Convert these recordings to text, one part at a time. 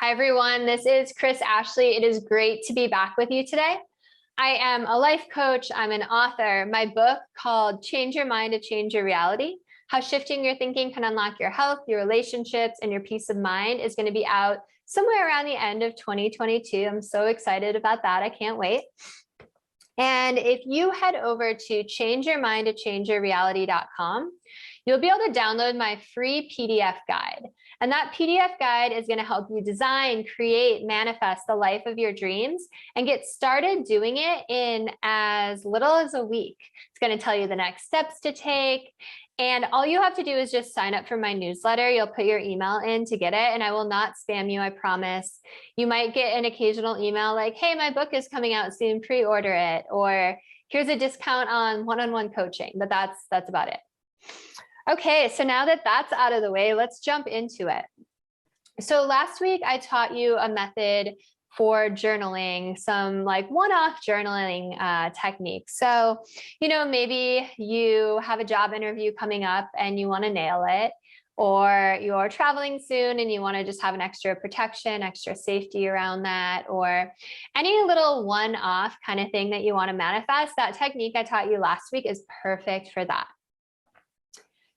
Hi, everyone. This is Chris Ashley. It is great to be back with you today. I am a life coach. I'm an author. My book called Change Your Mind to Change Your Reality, How Shifting Your Thinking Can Unlock Your Health, Your Relationships, and Your Peace of Mind is going to be out somewhere around the end of 2022. I'm so excited about that. I can't wait. And if you head over to changeyourmindtochangeyourreality.com, you'll be able to download my free PDF guide. And that PDF guide is going to help you design, create, manifest the life of your dreams and get started doing it in as little as a week. It's going to tell you the next steps to take. And all you have to do is just sign up for my newsletter. You'll put your email in to get it, and I will not spam you, I promise. You might get an occasional email like, hey, my book is coming out soon, pre-order it, or here's a discount on one-on-one coaching, but that's about it. Okay, so now that that's out of the way, let's jump into it. So last week I taught you a method for journaling, some like one-off journaling techniques. So, maybe you have a job interview coming up and you want to nail it, or you're traveling soon and you want to just have an extra protection, extra safety around that, or any little one-off kind of thing that you want to manifest. That technique I taught you last week is perfect for that.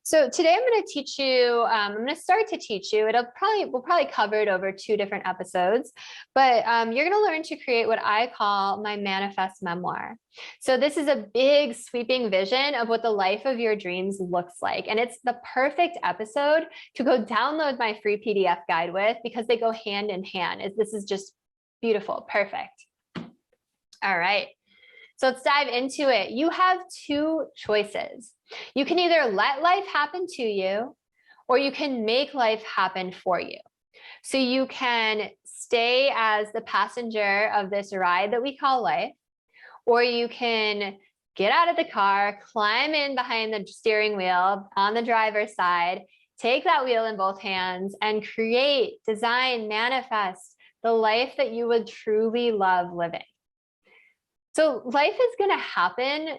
So today I'm going to teach you, I'm going to start to teach you, we'll probably cover it over 2 different episodes, but you're going to learn to create what I call my Manifest Memoir. So this is a big sweeping vision of what the life of your dreams looks like. And it's the perfect episode to go download my free PDF guide with, because they go hand in hand. This is just beautiful. Perfect. All right. So let's dive into it. You have 2 choices. You can either let life happen to you, or you can make life happen for you. So you can stay as the passenger of this ride that we call life, or you can get out of the car, climb in behind the steering wheel on the driver's side, take that wheel in both hands, and create, design, manifest the life that you would truly love living. So life is going to happen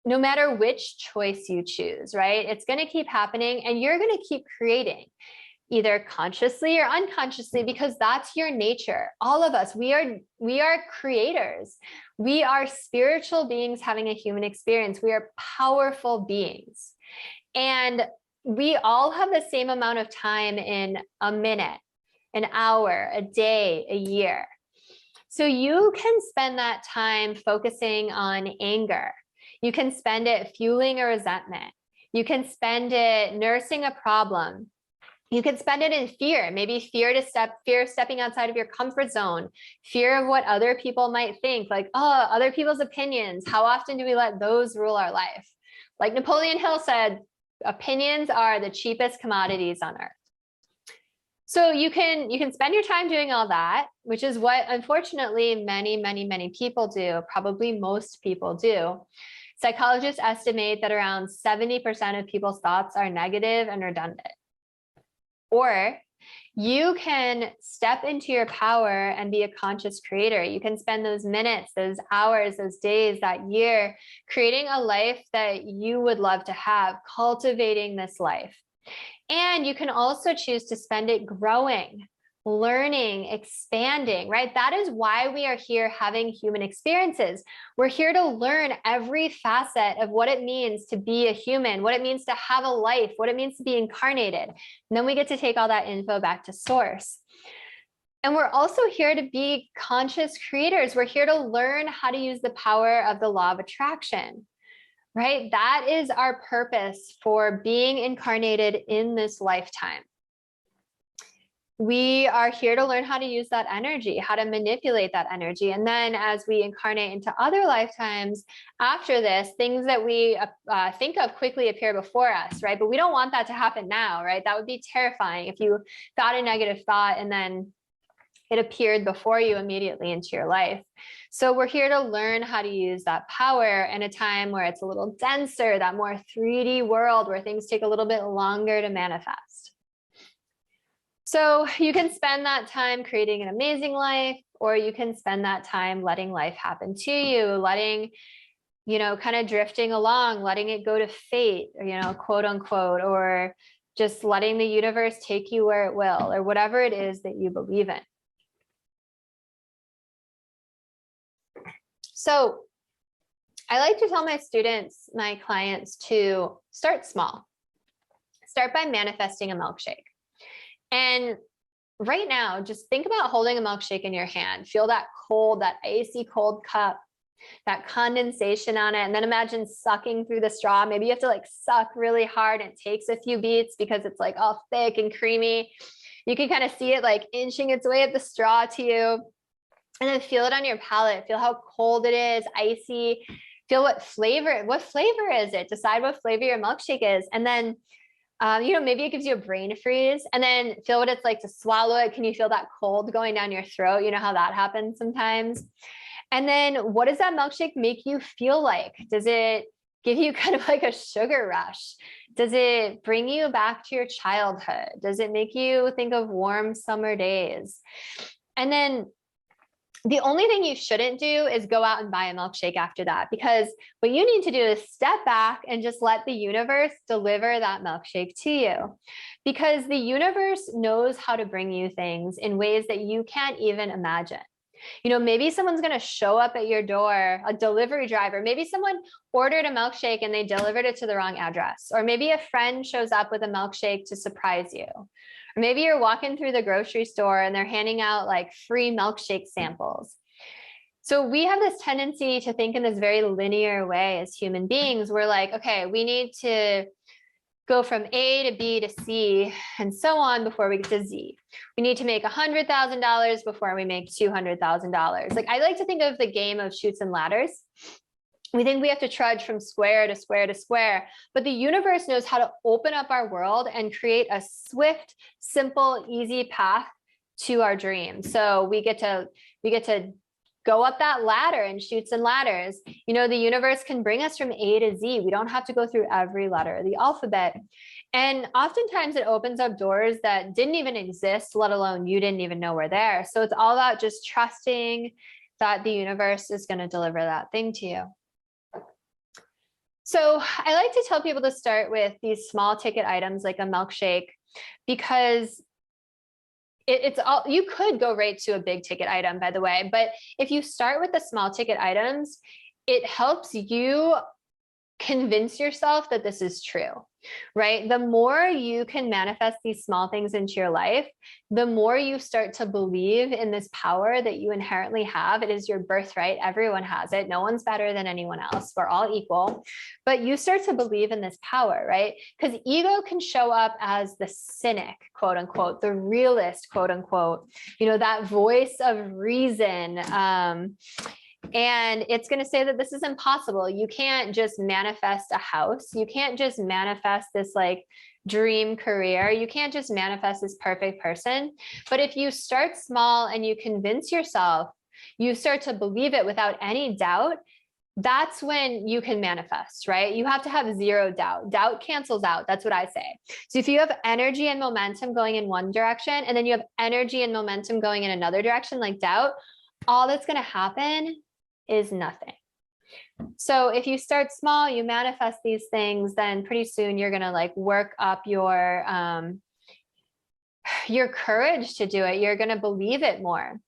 no matter which choice you choose, right? It's going to keep happening, and you're going to keep creating, either consciously or unconsciously, because that's your nature. All of us, we are creators. We are spiritual beings having a human experience. We are powerful beings. And we all have the same amount of time in a minute, an hour, a day, a year. So you can spend that time focusing on anger. You can spend it fueling a resentment. You can spend it nursing a problem. You can spend it in fear, maybe fear of stepping outside of your comfort zone, fear of what other people might think, like, oh, other people's opinions. How often do we let those rule our life? Like Napoleon Hill said, opinions are the cheapest commodities on earth. So you can spend your time doing all that, which is what unfortunately many people do, probably most people do. Psychologists estimate that around 70% of people's thoughts are negative and redundant. Or you can step into your power and be a conscious creator. You can spend those minutes, those hours, those days, that year, creating a life that you would love to have, cultivating this life. And you can also choose to spend it growing, learning, expanding, right? That is why we are here having human experiences. We're here to learn every facet of what it means to be a human, what it means to have a life, what it means to be incarnated. And then we get to take all that info back to source. And we're also here to be conscious creators. We're here to learn how to use the power of the law of attraction. Right? That is our purpose for being incarnated in this lifetime. We are here to learn how to use that energy, how to manipulate that energy. And then as we incarnate into other lifetimes after this, things that we think of quickly appear before us, right? But we don't want that to happen now, right? That would be terrifying if you thought a negative thought and then it appeared before you immediately into your life. So we're here to learn how to use that power in a time where it's a little denser, that more 3D world where things take a little bit longer to manifest. So you can spend that time creating an amazing life, or you can spend that time letting life happen to you, letting, kind of drifting along, letting it go to fate, quote unquote, or just letting the universe take you where it will, or whatever it is that you believe in. So I like to tell my students, my clients, to start small. Start by manifesting a milkshake. And right now, just think about holding a milkshake in your hand. Feel that cold, that icy cold cup, that condensation on it. And then imagine sucking through the straw. Maybe you have to like suck really hard. And it takes a few beats because it's like all thick and creamy. You can kind of see it like inching its way up the straw to you. And then feel it on your palate. Feel how cold it is, icy. Feel what flavor is it? Decide what flavor your milkshake is. And then maybe it gives you a brain freeze, and then feel what it's like to swallow it. Can you feel that cold going down your throat? You know how that happens sometimes. And then what does that milkshake make you feel like? Does it give you kind of like a sugar rush? Does it bring you back to your childhood? Does it make you think of warm summer days? And then the only thing you shouldn't do is go out and buy a milkshake after that, because what you need to do is step back and just let the universe deliver that milkshake to you, because the universe knows how to bring you things in ways that you can't even imagine. Maybe someone's going to show up at your door, a delivery driver. Maybe someone ordered a milkshake and they delivered it to the wrong address. Or maybe a friend shows up with a milkshake to surprise you. Or maybe you're walking through the grocery store and they're handing out like free milkshake samples. So we have this tendency to think in this very linear way as human beings. We're like, okay, we need to go from A to B to C and so on before we get to Z. We need to make $100,000 before we make $200,000. Like, I like to think of the game of chutes and ladders. We think we have to trudge from square to square to square, but the universe knows how to open up our world and create a swift, simple, easy path to our dreams. So we get to go up that ladder in chutes and ladders. The universe can bring us from A to Z. We don't have to go through every letter of the alphabet. And oftentimes it opens up doors that didn't even exist, let alone you didn't even know were there. So it's all about just trusting that the universe is going to deliver that thing to you. So I like to tell people to start with these small ticket items like a milkshake, because it's all, you could go right to a big ticket item, by the way, but if you start with the small ticket items, it helps you convince yourself that this is true, right? The more you can manifest these small things into your life, the more you start to believe in this power that you inherently have. It is your birthright. Everyone has it. No one's better than anyone else. We're all equal. But you start to believe in this power, right? Because ego can show up as the cynic, quote unquote, the realist, quote unquote, that voice of reason. And it's going to say that this is impossible. You can't just manifest a house. You can't just manifest this like dream career. You can't just manifest this perfect person. But if you start small and you convince yourself, you start to believe it without any doubt, that's when you can manifest, right? You have to have zero doubt. Doubt cancels out. That's what I say. So if you have energy and momentum going in one direction, and then you have energy and momentum going in another direction, like doubt, all that's going to happen is nothing. So if you start small, you manifest these things, then pretty soon you're going to like work up your courage to do it. You're going to believe it more.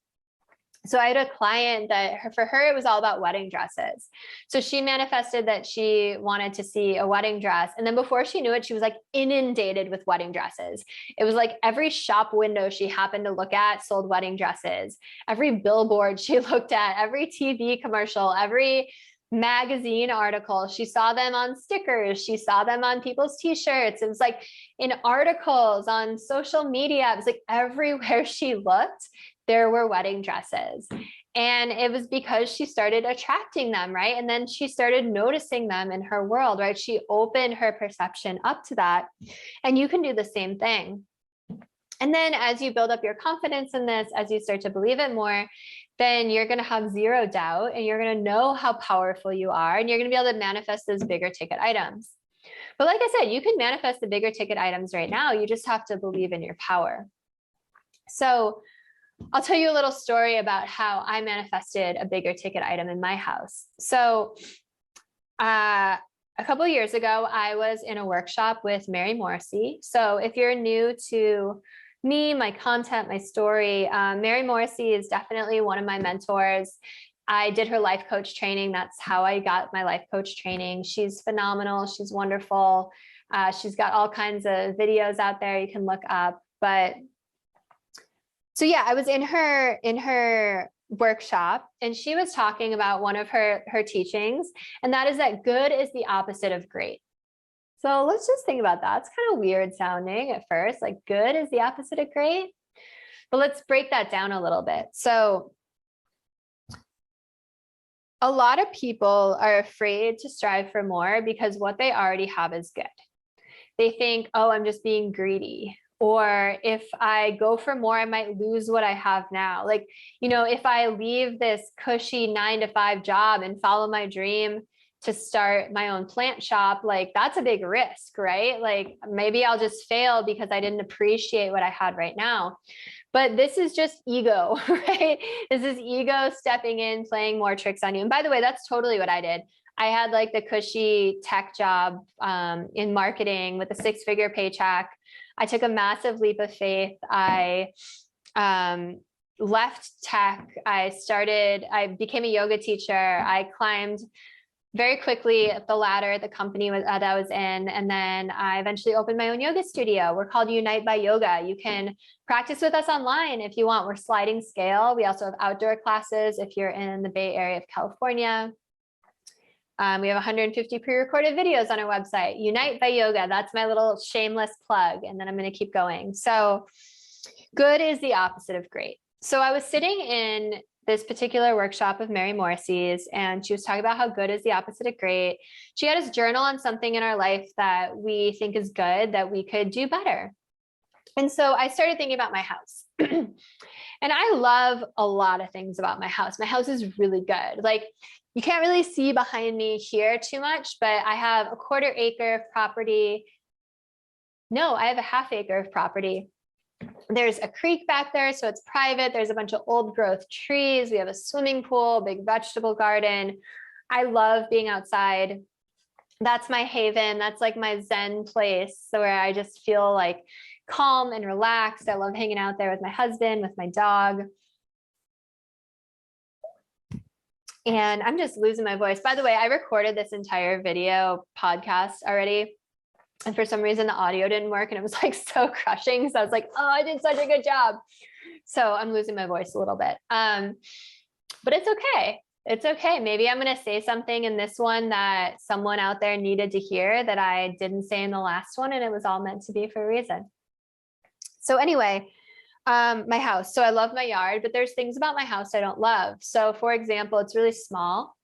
So I had a client that for her, it was all about wedding dresses. So she manifested that she wanted to see a wedding dress. And then before she knew it, she was like inundated with wedding dresses. It was like every shop window she happened to look at sold wedding dresses. Every billboard she looked at, every TV commercial, every magazine article, she saw them on stickers. She saw them on people's t-shirts. It was like in articles on social media. It was like everywhere she looked, there were wedding dresses. And it was because she started attracting them, right? And then she started noticing them in her world, right? She opened her perception up to that. And you can do the same thing. And then as you build up your confidence in this, as you start to believe it more, then you're going to have zero doubt and you're going to know how powerful you are. And you're going to be able to manifest those bigger ticket items. But like I said, you can manifest the bigger ticket items right now. You just have to believe in your power. So I'll tell you a little story about how I manifested a bigger ticket item in my house. So a couple of years ago, I was in a workshop with Mary Morrissey. So if you're new to me, my content, my story, Mary Morrissey is definitely one of my mentors. I did her life coach training. That's how I got my life coach training. She's phenomenal. She's wonderful. She's got all kinds of videos out there you can look up. But so yeah, I was in her workshop, and she was talking about one of her teachings, and that is that good is the opposite of great. So let's just think about that. It's kind of weird sounding at first, like good is the opposite of great. But let's break that down a little bit. So a lot of people are afraid to strive for more because what they already have is good. They think, oh, I'm just being greedy. Or if I go for more, I might lose what I have now. Like, if I leave this cushy 9-to-5 job and follow my dream to start my own plant shop, like that's a big risk, right? Like maybe I'll just fail because I didn't appreciate what I had right now. But this is just ego, right? This is ego stepping in, playing more tricks on you. And by the way, that's totally what I did. I had like the cushy tech job in marketing with a 6-figure paycheck. I took a massive leap of faith. I left tech. I became a yoga teacher. I climbed very quickly up the ladder at the company that I was in. And then I eventually opened my own yoga studio. We're called Unite by Yoga. You can practice with us online if you want. We're sliding scale. We also have outdoor classes if you're in the Bay Area of California. We have 150 pre-recorded videos on our website, Unite by Yoga. That's my little shameless plug. And then I'm going to keep going. So good is the opposite of great. So I was sitting in this particular workshop of Mary Morrissey's, and she was talking about how good is the opposite of great. She had us journal on something in our life that we think is good, that we could do better. And so I started thinking about my house. And I love a lot of things about my house. My house is really good. Like, you can't really see behind me here too much, but I have a 1/4 acre of property. No, I have a 1/2 acre of property. There's a creek back there, so it's private. There's a bunch of old growth trees. We have a swimming pool, big vegetable garden. I love being outside. That's my haven. That's like my Zen place where I just feel like calm and relaxed. I love hanging out there with my husband, with my dog. And I'm just losing my voice. By the way, I recorded this entire video podcast already. And for some reason, the audio didn't work and it was like so crushing. So I was like, oh, I did such a good job. So I'm losing my voice a little bit. But it's okay. It's okay. Maybe I'm going to say something in this one that someone out there needed to hear that I didn't say in the last one. And it was all meant to be for a reason. So anyway, my house. So I love my yard, but there's things about my house I don't love. So for example, it's really small.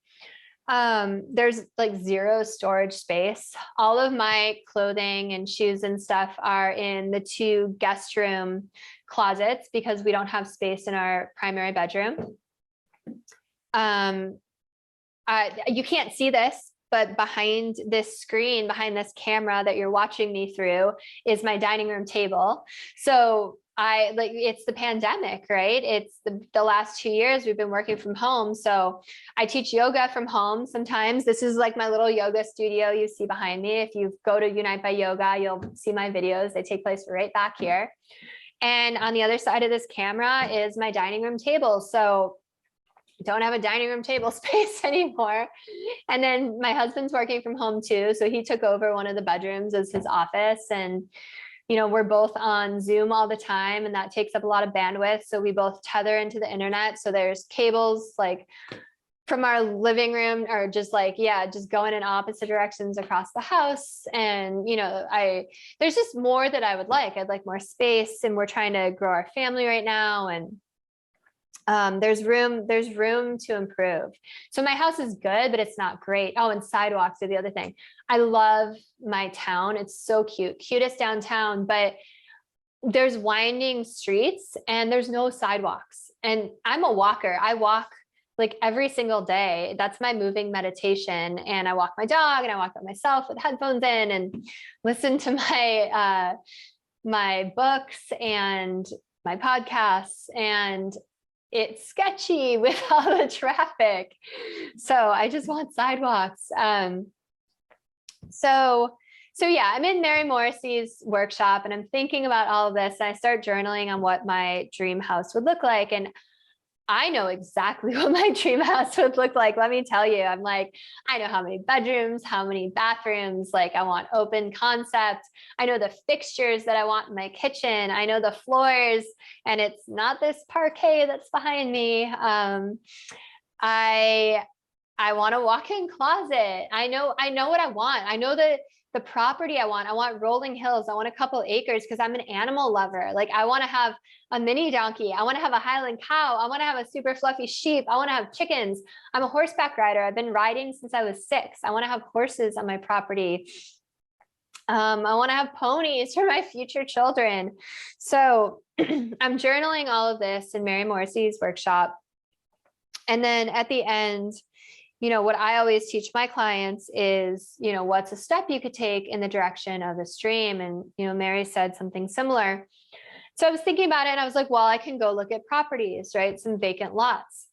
There's like 0 storage space. All of my clothing and shoes and stuff are in the 2 guest room closets because we don't have space in our primary bedroom. You can't see this, but behind this screen, behind this camera that you're watching me through is my dining room table. So it's the pandemic, right? It's the last 2 years we've been working from home. So I teach yoga from home sometimes. This is like my little yoga studio you see behind me. If you go to Unite by Yoga, you'll see my videos. They take place right back here. And on the other side of this camera is my dining room table. So I don't have a dining room table space anymore. And then my husband's working from home too. So he took over one of the bedrooms as his office. And we're both on Zoom all the time, and that takes up a lot of bandwidth. So we both tether into the internet. So there's cables like from our living room or just going in opposite directions across the house. And, there's just more that I would like. I'd like more space, and we're trying to grow our family right now. And there's room to improve. So my house is good, but it's not great. Oh, and sidewalks are the other thing. I love my town. It's so cute, cutest downtown, but there's winding streets and there's no sidewalks. And I'm a walker. I walk like every single day. That's my moving meditation. And I walk my dog and I walk by myself with headphones in and listen to my books and my podcasts. And it's sketchy with all the traffic. So I just want sidewalks. So yeah, I'm in Mary Morrissey's workshop and I'm thinking about all of this. And I start journaling on what my dream house would look like. And I know exactly what my dream house would look like. Let me tell you, I'm like, I know how many bedrooms, how many bathrooms, like I want open concept. I know the fixtures that I want in my kitchen. I know the floors, and it's not this parquet that's behind me. I want a walk-in closet. I know what I want. I know the property I want. I want rolling hills. I want a couple acres because I'm an animal lover. Like I want to have a mini donkey. I want to have a Highland cow. I want to have a super fluffy sheep. I want to have chickens. I'm a horseback rider. I've been riding since I was 6. I want to have horses on my property. I want to have ponies for my future children. So I'm journaling all of this in Mary Morrissey's workshop. And then at the end, what I always teach my clients is, what's a step you could take in the direction of this dream? And, Mary said something similar. So I was thinking about it and I was like, well, I can go look at properties, right? Some vacant lots.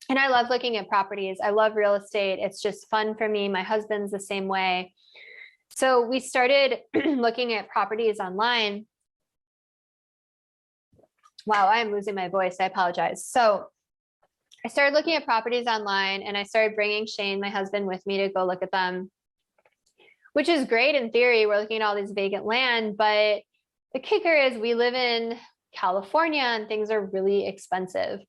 And I love looking at properties. I love real estate. It's just fun for me. My husband's the same way. So we started looking at properties online. Wow, I am losing my voice. I apologize. So I started looking at properties online and I started bringing Shane, my husband, with me to go look at them, which is great in theory. We're looking at all these vacant land, but the kicker is we live in California and things are really expensive.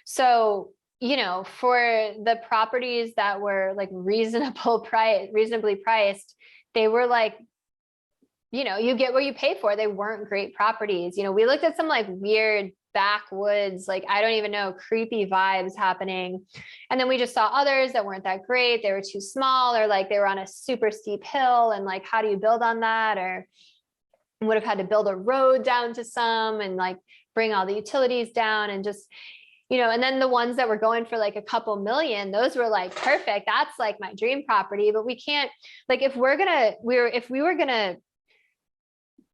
So, for the properties that were like reasonably priced, they were like, you get what you pay for. They weren't great properties. We looked at some like weird backwoods, like I don't even know, creepy vibes happening. And then we just saw others that weren't that great. They were too small, or like they were on a super steep hill. And like, how do you build on that? Or would have had to build a road down to some and like bring all the utilities down and just, and then the ones that were going for like a couple million, those were like perfect. That's like my dream property. But we can't, like, if we were gonna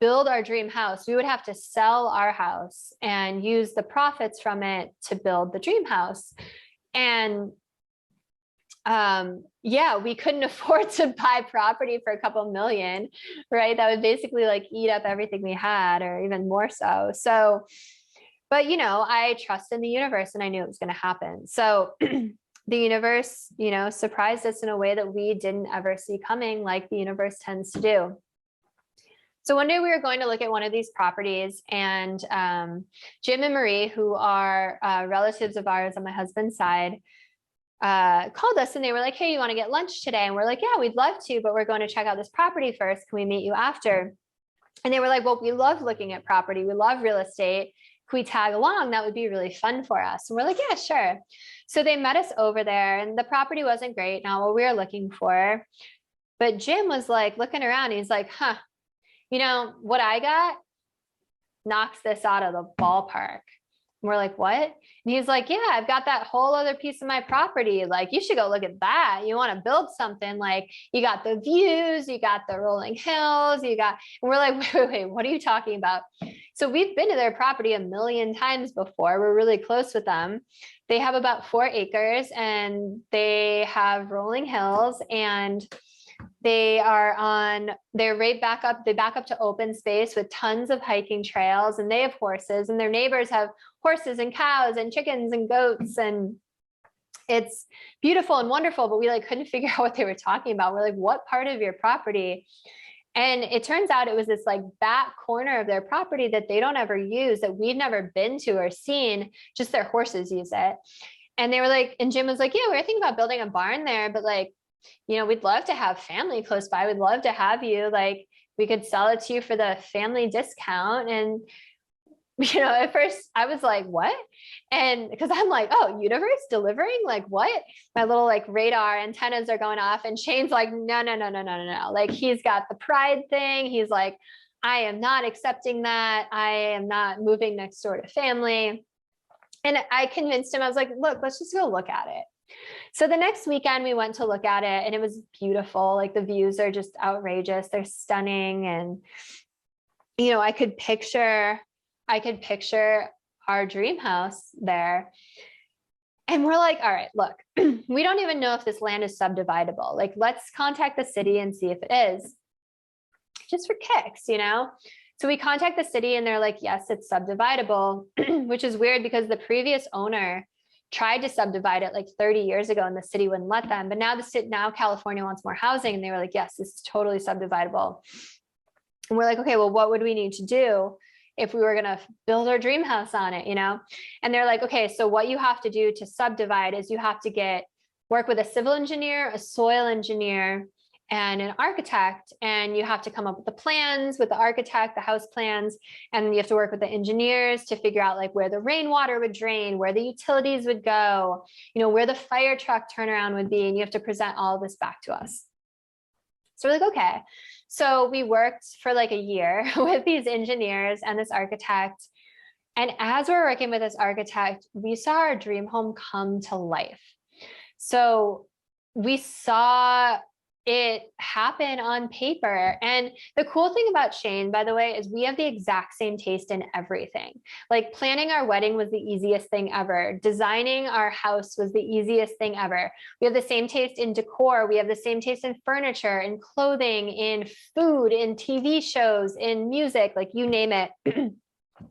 build our dream house, we would have to sell our house and use the profits from it to build the dream house. And we couldn't afford to buy property for a couple million, right? That would basically like eat up everything we had, or even more so. So, but I trust in the universe and I knew it was going to happen. So the universe, surprised us in a way that we didn't ever see coming, like the universe tends to do. So one day we were going to look at one of these properties, and Jim and Marie, who are relatives of ours on my husband's side, called us and they were like, hey, you want to get lunch today? And we're like, yeah, we'd love to, but we're going to check out this property first. Can we meet you after? And they were like, well, we love looking at property. We love real estate. Can we tag along? That would be really fun for us. And we're like, yeah, sure. So they met us over there, and the property wasn't great, not what we were looking for. But Jim was like looking around. He's like, what I got knocks this out of the ballpark. And we're like, what? And he's like, yeah, I've got that whole other piece of my property. Like, you should go look at that. You want to build something, like you got the views, you got the rolling hills, and we're like, wait, what are you talking about? So we've been to their property a million times before. We're really close with them. They have about 4 acres and they have rolling hills, and they're right back up. They back up to open space with tons of hiking trails, and they have horses, and their neighbors have horses and cows and chickens and goats. And it's beautiful and wonderful, but we like couldn't figure out what they were talking about. We're like, what part of your property? And it turns out it was this like back corner of their property that they don't ever use, that we'd never been to or seen, just their horses use it. And they were like, and Jim was like, yeah, we were thinking about building a barn there, but like, we'd love to have family close by. We'd love to have you, like, we could sell it to you for the family discount. And, at first I was like, what? And because I'm like, oh, universe delivering, like what? My little like radar antennas are going off, and Shane's like, no. Like, he's got the pride thing. He's like, I am not accepting that. I am not moving next door to family. And I convinced him. I was like, look, let's just go look at it. So the next weekend we went to look at it, and it was beautiful. Like, the views are just outrageous. They're stunning. And, I could picture our dream house there. And we're like, all right, look, we don't even know if this land is subdividable. Like, let's contact the city and see if it is, just for kicks, you know? So we contact the city and they're like, yes, it's subdividable, which is weird because the previous owner tried to subdivide it like 30 years ago and the city wouldn't let them. But now California wants more housing and they were like, yes, this is totally subdividable. And we're like, okay, well, what would we need to do if we were going to build our dream house on it, you know? And they're like, okay, so what you have to do to subdivide is you have to work with a civil engineer, a soil engineer, and an architect, and you have to come up with the plans with the architect, the house plans, and you have to work with the engineers to figure out like where the rainwater would drain, where the utilities would go, you know, where the fire truck turnaround would be, and you have to present all of this back to us. So we're like, okay. So we worked for like a year with these engineers and this architect. And as we're working with this architect, we saw our dream home come to life. So we saw it happen on paper. And the cool thing about Shane, by the way, is we have the exact same taste in everything. Like planning our wedding was the easiest thing ever. Designing our house was the easiest thing ever. We have the same taste in decor. We have the same taste in furniture, in clothing, in food, in TV shows, in music, like you name it.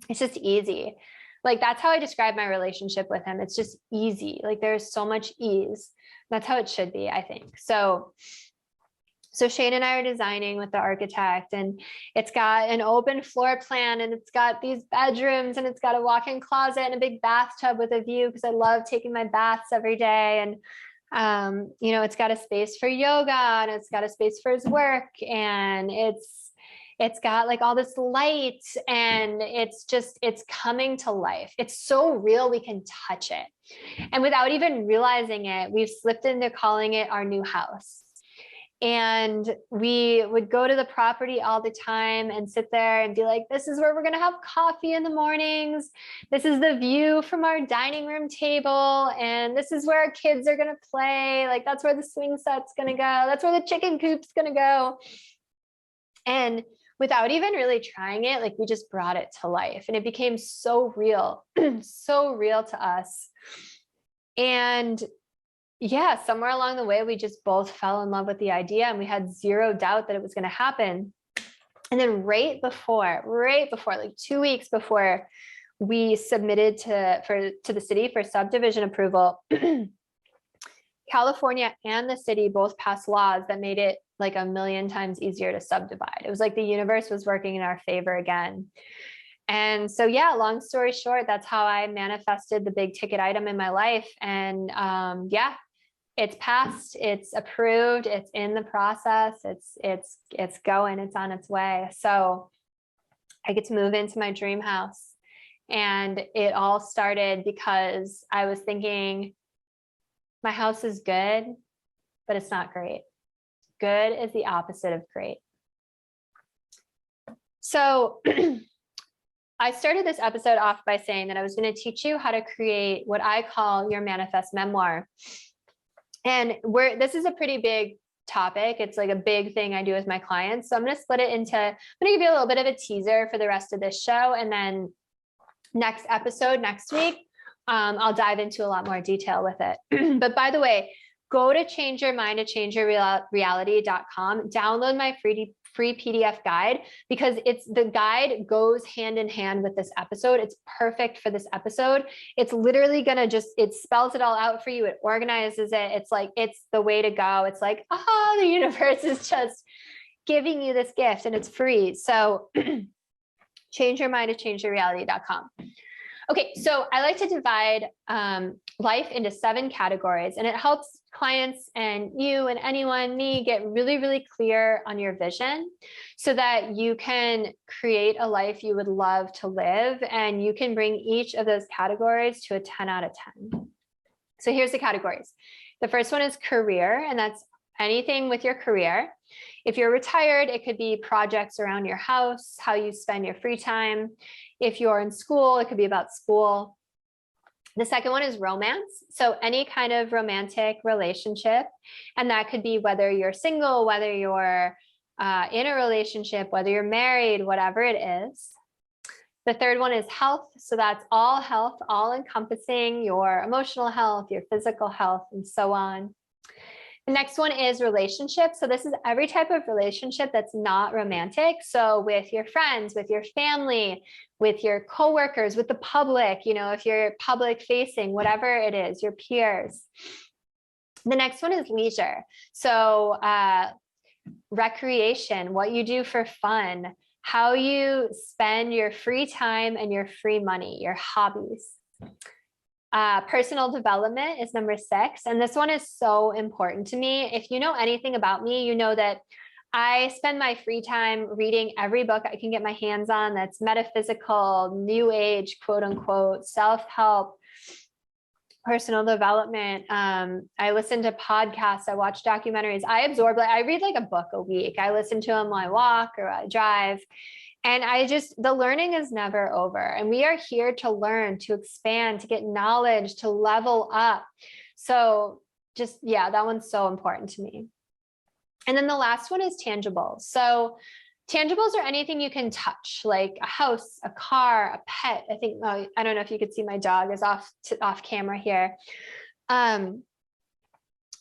It's just easy. Like that's how I describe my relationship with him. It's just easy. Like there's so much ease. That's how it should be, I think. So Shane and I are designing with the architect, and it's got an open floor plan, and it's got these bedrooms, and it's got a walk-in closet and a big bathtub with a view because I love taking my baths every day. And you know, it's got a space for yoga, and it's got a space for his work, and it's got like all this light, and it's coming to life. It's so real, we can touch it. And without even realizing it, we've slipped into calling it our new house. And we would go to the property all the time and sit there and be like, this is where we're going to have coffee in the mornings. This is the view from our dining room table. And this is where our kids are going to play. Like, that's where the swing set's going to go. That's where the chicken coop's going to go. And without even really trying it, like we just brought it to life, and it became so real, so real to us. And yeah, somewhere along the way, we just both fell in love with the idea, and we had zero doubt that it was going to happen. And then right before, like 2 weeks before we submitted to the city for subdivision approval, California and the city both passed laws that made it like a million times easier to subdivide. It was like the universe was working in our favor again. And so, yeah, long story short, that's how I manifested the big ticket item in my life. And yeah, it's passed, it's approved, it's in the process, it's going, it's on its way. So I get to move into my dream house. And it all started because I was thinking, my house is good, but it's not great. Good is the opposite of great. So I started this episode off by saying that I was going to teach you how to create what I call your manifest memoir. And this is a pretty big topic. It's like a big thing I do with my clients. So I'm going to split it into, I'm going to give you a little bit of a teaser for the rest of this show. And then next episode, next week, I'll dive into a lot more detail with it. But by the way, go to changeyourmindtochangeyourreality.com, download my free PDF guide, because the guide goes hand in hand with this episode. It's perfect for this episode. It's literally going to it spells it all out for you. It organizes it. It's like, it's the way to go. It's like, the universe is just giving you this gift, and it's free. So changeyourmindtochangeyourreality.com. Okay, so I like to divide life into 7 categories, and it helps clients and you and me get really, really clear on your vision so that you can create a life you would love to live, and you can bring each of those categories to a 10 out of 10. So here's the categories. The first one is career, and that's anything with your career. If you're retired, it could be projects around your house, how you spend your free time. If you're in school, it could be about school. The second one is romance. So any kind of romantic relationship. And that could be whether you're single, whether you're in a relationship, whether you're married, whatever it is. The third one is health. So that's all health, all encompassing your emotional health, your physical health, and so on. The next one is relationships. So this is every type of relationship that's not romantic. So with your friends, with your family, with your coworkers, with the public, you know, if you're public facing, whatever it is, your peers. The next one is leisure. So recreation, what you do for fun, how you spend your free time and your free money, your hobbies. Personal development is number 6. And this one is so important to me. If you know anything about me, you know that I spend my free time reading every book I can get my hands on that's metaphysical, new age, quote unquote, self-help, personal development. I listen to podcasts. I watch documentaries. I absorb, like, I read like a book a week. I listen to them while I walk or I drive. And the learning is never over. And we are here to learn, to expand, to get knowledge, to level up. So just, yeah, that one's so important to me. And then the last one is tangibles. So tangibles are anything you can touch, like a house, a car, a pet. I think, I don't know if you could see my dog is off camera here.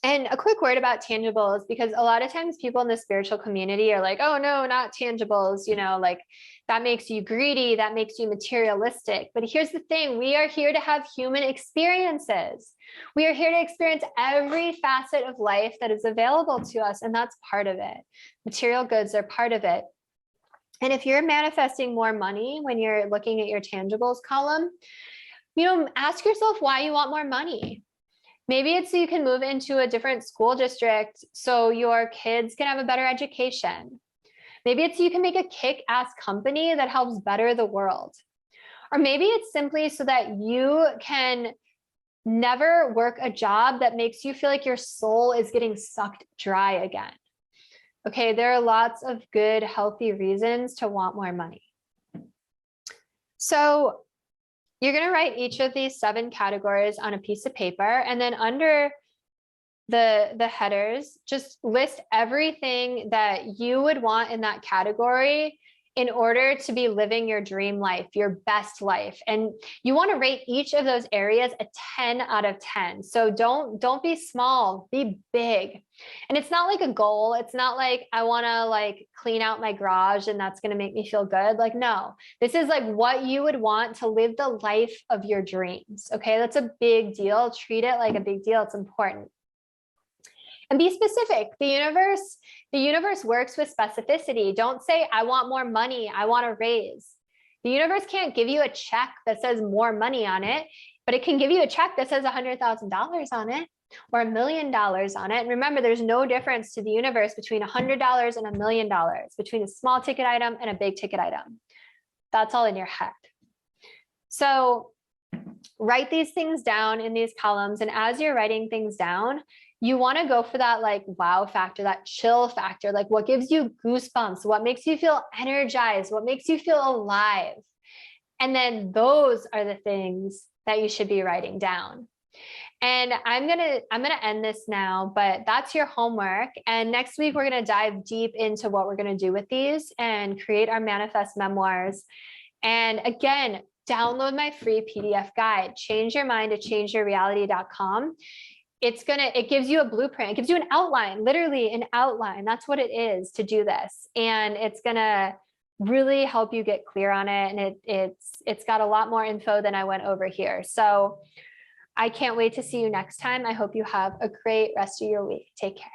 And a quick word about tangibles, because a lot of times people in the spiritual community are like, oh no, not tangibles, you know, like that makes you greedy, that makes you materialistic. But here's the thing, we are here to have human experiences. We are here to experience every facet of life that is available to us, and that's part of it. Material goods are part of it. And if you're manifesting more money when you're looking at your tangibles column, you know, ask yourself why you want more money. Maybe it's so you can move into a different school district so your kids can have a better education. Maybe it's so you can make a kick-ass company that helps better the world. Or maybe it's simply so that you can never work a job that makes you feel like your soul is getting sucked dry again. Okay, there are lots of good, healthy reasons to want more money. So you're going to write each of these 7 categories on a piece of paper, and then under the headers, just list everything that you would want in that category in order to be living your dream life, your best life. And you want to rate each of those areas a 10 out of 10. So don't be small, be big. And it's not like a goal. It's not like I want to like clean out my garage and that's going to make me feel good. Like, no, this is like what you would want to live the life of your dreams. Okay. That's a big deal. Treat it like a big deal. It's important. And be specific. The universe works with specificity. Don't say, I want more money, I want a raise. The universe can't give you a check that says more money on it, but it can give you a check that says $100,000 on it or $1 million on it. And remember, there's no difference to the universe between $100 and $1 million, between a small ticket item and a big ticket item. That's all in your head. So write these things down in these columns. And as you're writing things down, you want to go for that like wow factor, that chill factor, like what gives you goosebumps, what makes you feel energized, what makes you feel alive. And then those are the things that you should be writing down. And I'm gonna end this now, but that's your homework. And next week, we're gonna dive deep into what we're gonna do with these and create our manifest memoirs. And again, download my free PDF guide, Change Your Mind to ChangeYourReality.com. It gives you a blueprint. It gives you an outline, literally an outline. That's what it is to do this. And it's going to really help you get clear on it. And it's got a lot more info than I went over here. So I can't wait to see you next time. I hope you have a great rest of your week. Take care.